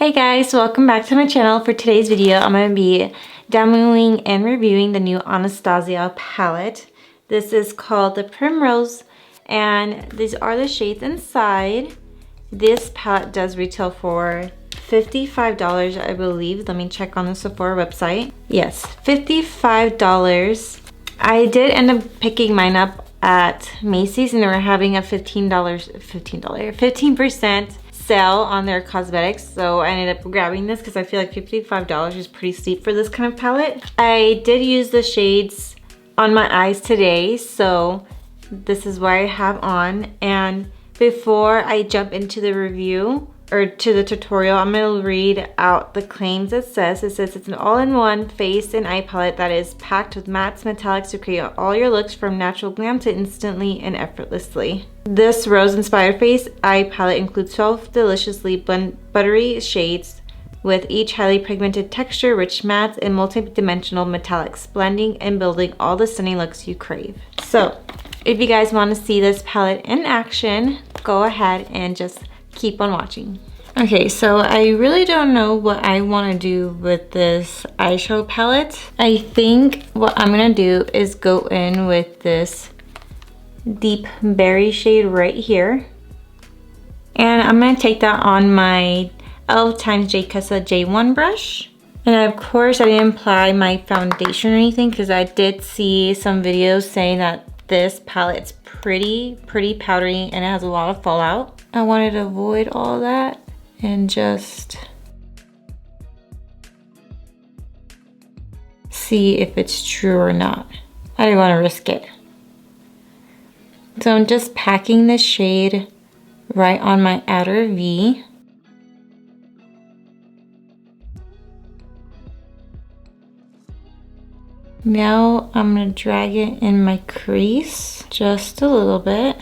Hey guys, welcome back to my channel. For today's video, I'm going to be demoing and reviewing the new Anastasia palette. This is called the Primrose, and these are the shades inside. This palette does retail for $55, I believe. Let me check on the Sephora website. Yes, $55. I did end up picking mine up at Macy's, and they were having a $15% sale on their cosmetics, so I ended up grabbing this because I feel like $55 is pretty steep for this kind of palette. I did use the shades on my eyes today, so this is what I have on. And before I jump into the review or to the tutorial, I'm going to read out the claims it says. It says it's an all-in-one face and eye palette that is packed with mattes metallics to create all your looks from natural glam to instantly and effortlessly. This rose-inspired face eye palette includes 12 deliciously buttery shades with each highly pigmented texture, rich mattes, and multi-dimensional metallics, blending and building all the stunning looks you crave. So, if you guys want to see this palette in action, go ahead and just keep on watching. Okay, so I really don't know what I want to do with this eyeshadow palette. I think what I'm going to do is go in with this deep berry shade right here. And I'm going to take that on my e.l.f. x Jaclyn J1 brush. And of course I didn't apply my foundation or anything because I did see some videos saying that this palette's pretty powdery and it has a lot of fallout. I wanted to avoid all that and just see if it's true or not. I didn't want to risk it. So I'm just packing this shade right on my outer V. Now I'm going to drag it in my crease just a little bit.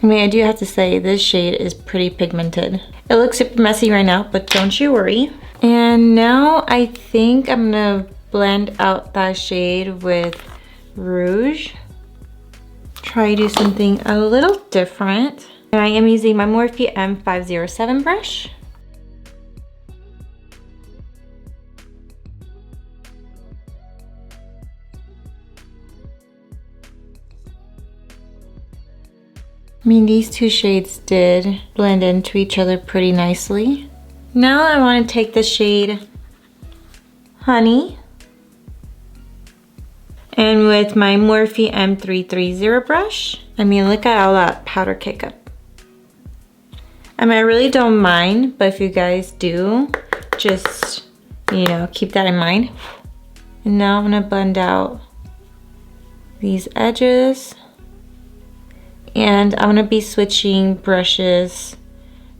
I mean, I do have to say this shade is pretty pigmented. It looks super messy right now, but don't you worry. And now I think I'm gonna blend out that shade with rouge. Try to do something a little different. And I am using my Morphe M507 brush. I mean, these two shades did blend into each other pretty nicely. Now I want to take the shade Honey, and with my Morphe M330 brush, I mean, look at all that powder kick up. I mean, I really don't mind, but if you guys do, just, you know, keep that in mind. And now I'm going to blend out these edges. And I'm going to be switching brushes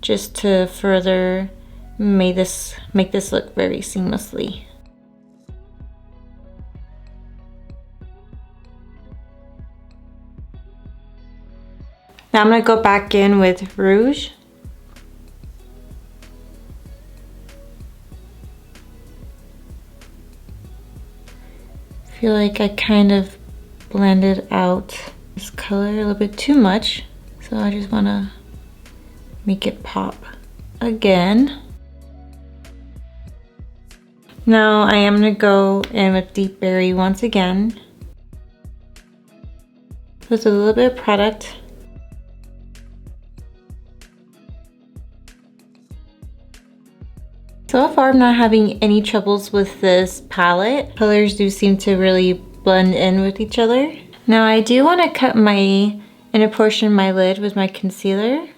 just to further make this look very seamlessly. Now I'm going to go back in with rouge. I feel like I kind of blended out this color a little bit too much, so I just want to make it pop again. Now I am going to go in with deep berry once again with a little bit of product. So far I'm not having any troubles with this palette. Colors do seem to really blend in with each other. Now I do want to cut my inner portion of my lid with my concealer.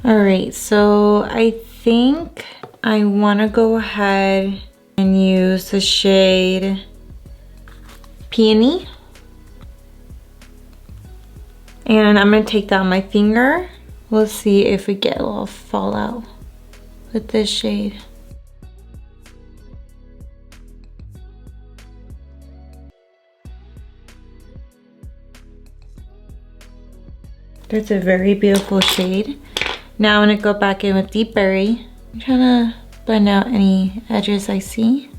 Alright, so I think I want to go ahead and use the shade Peony. And I'm going to take that on my finger. We'll see if we get a little fallout with this shade. That's a very beautiful shade. Now I'm gonna go back in with Deep Berry. I'm trying to blend out any edges I see.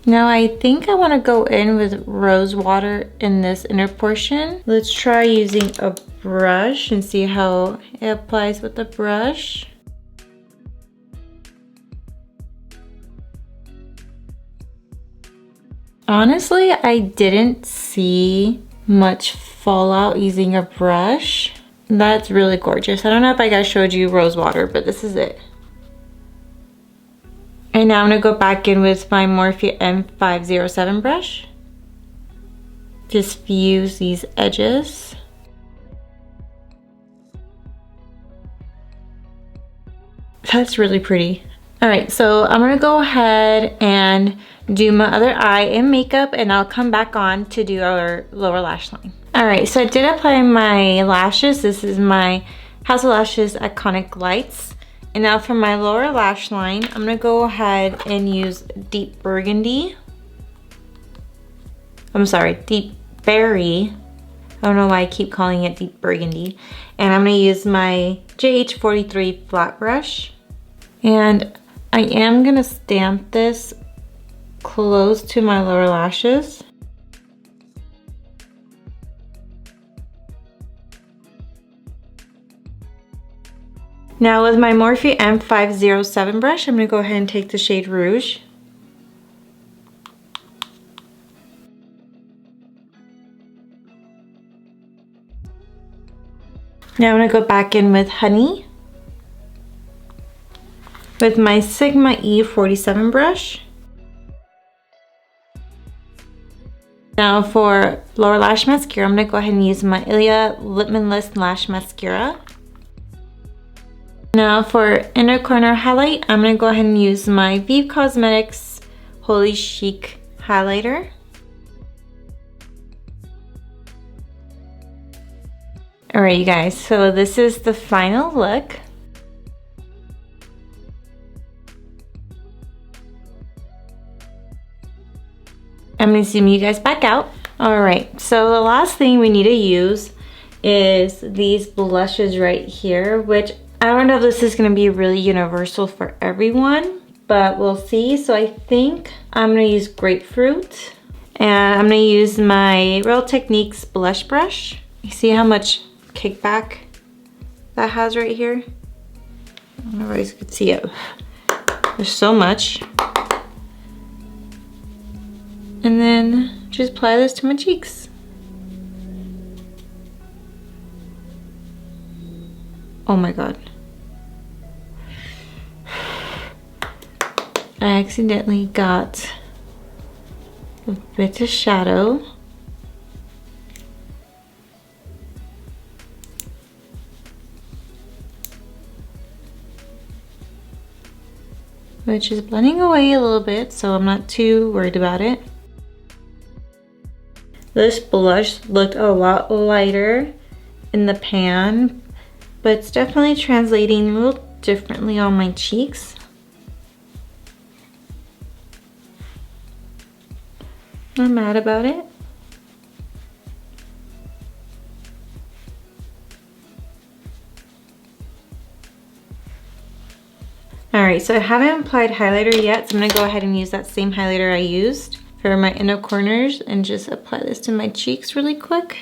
Now I think I want to go in with rose water in this inner portion. Let's try using a brush and see how it applies with the brush. Honestly, I didn't see much fallout using a brush. That's really gorgeous. I don't know if I guys showed you rose water, but this is it. And now I'm gonna go back in with my Morphe M507 brush. Just fuse these edges. That's really pretty. All right, so I'm gonna go ahead and do my other eye and makeup, and I'll come back on to do our lower lash line. All right, so I did apply my lashes. This is my House of Lashes Iconic Lights. And now for my lower lash line, I'm gonna go ahead and use Deep Burgundy. I'm sorry, Deep Berry. I don't know why I keep calling it Deep Burgundy. And I'm gonna use my JH43 flat brush. And I am gonna stamp this close to my lower lashes. Now with my Morphe M507 brush, I'm gonna go ahead and take the shade Rouge. Now I'm gonna go back in with Honey with my Sigma E47 brush. Now for lower lash mascara, I'm gonna go ahead and use my Ilia Limitless Lash Mascara. Now for inner corner highlight, I'm gonna go ahead and use my Vieve Cosmetics Holy Chic highlighter. All right, you guys, so this is the final look. I'm gonna zoom you guys back out. All right, so the last thing we need to use is these blushes right here, which I don't know if this is gonna be really universal for everyone, but we'll see. So I think I'm gonna use Grapefruit, and I'm gonna use my Real Techniques blush brush. You see how much kickback that has right here? I don't know if you guys could see it. There's so much. And then just apply this to my cheeks. Oh my God. I accidentally got a bit of shadow. Which is blending away a little bit, so I'm not too worried about it. This blush looked a lot lighter in the pan, but it's definitely translating a little differently on my cheeks. I'm not mad about it. Alright, so I haven't applied highlighter yet, so I'm going to go ahead and use that same highlighter I used for my inner corners and just apply this to my cheeks really quick.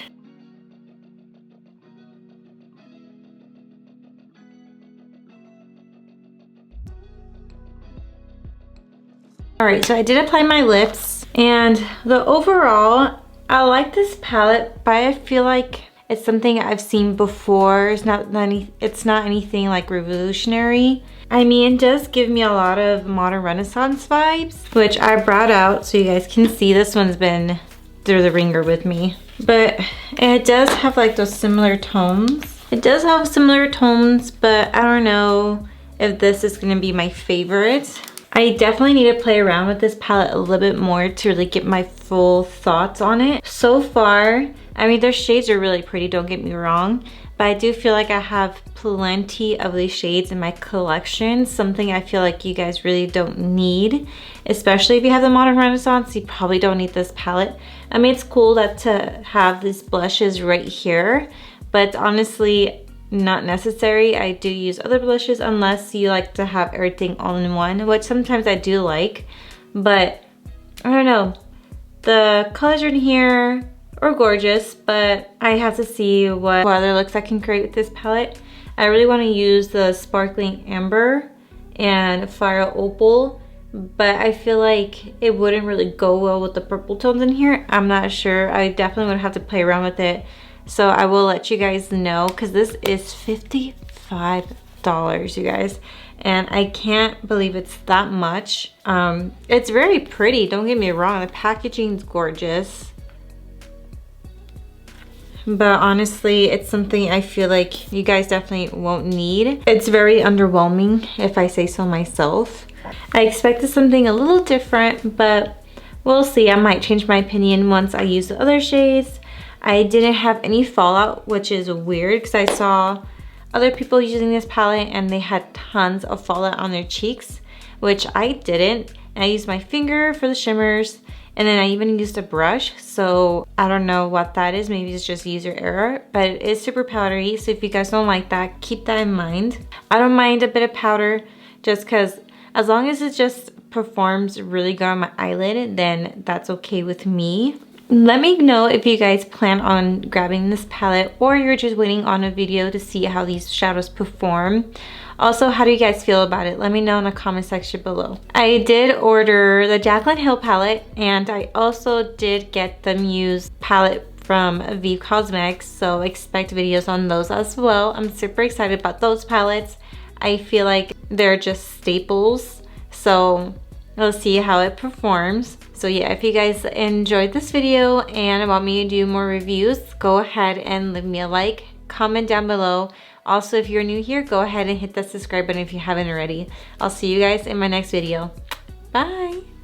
Alright, so I did apply my lips, and the overall, I like this palette, but I feel like it's something I've seen before. It's not anything like revolutionary. I mean, it does give me a lot of modern Renaissance vibes, which I brought out so you guys can see. This one's been through the ringer with me. But it does have like those similar tones. It does have similar tones, but I don't know if this is gonna be my favorite. I definitely need to play around with this palette a little bit more to really get my full thoughts on it. So far, I mean, their shades are really pretty, don't get me wrong, but I do feel like I have plenty of these shades in my collection, something I feel like you guys really don't need, especially if you have the Modern Renaissance. You probably don't need this palette. I mean, it's cool that to have these blushes right here, but honestly not necessary. I do use other blushes unless you like to have everything all in one, which sometimes I do like, but I don't know. The colors in here are gorgeous, but I have to see what other looks I can create with this palette. I really want to use the Sparkling Amber and Fire Opal, but I feel like it wouldn't really go well with the purple tones in here. I'm not sure. I definitely would have to play around with it. So I will let you guys know, because this is $55, you guys. And I can't believe it's that much. It's very pretty, don't get me wrong. The packaging's gorgeous. But honestly, it's something I feel like you guys definitely won't need. It's very underwhelming, if I say so myself. I expected something a little different, but we'll see. I might change my opinion once I use the other shades. I didn't have any fallout, which is weird because I saw other people using this palette and they had tons of fallout on their cheeks, which I didn't. And I used my finger for the shimmers, and then I even used a brush. So I don't know what that is. Maybe it's just user error, but it is super powdery. So if you guys don't like that, keep that in mind. I don't mind a bit of powder, just because as long as it just performs really good on my eyelid, then that's okay with me. Let me know if you guys plan on grabbing this palette, or you're just waiting on a video to see how these shadows perform. Also, how do you guys feel about it? Let me know in the comment section below. I did order the Jaclyn Hill palette, and I also did get the Muse palette from Vieve Cosmetics, so expect videos on those as well. I'm super excited about those palettes. I feel like they're just staples, so we'll see how it performs. So yeah, if you guys enjoyed this video and want me to do more reviews, go ahead and leave me a like, comment down below. Also, if you're new here, go ahead and hit that subscribe button if you haven't already. I'll see you guys in my next video. Bye!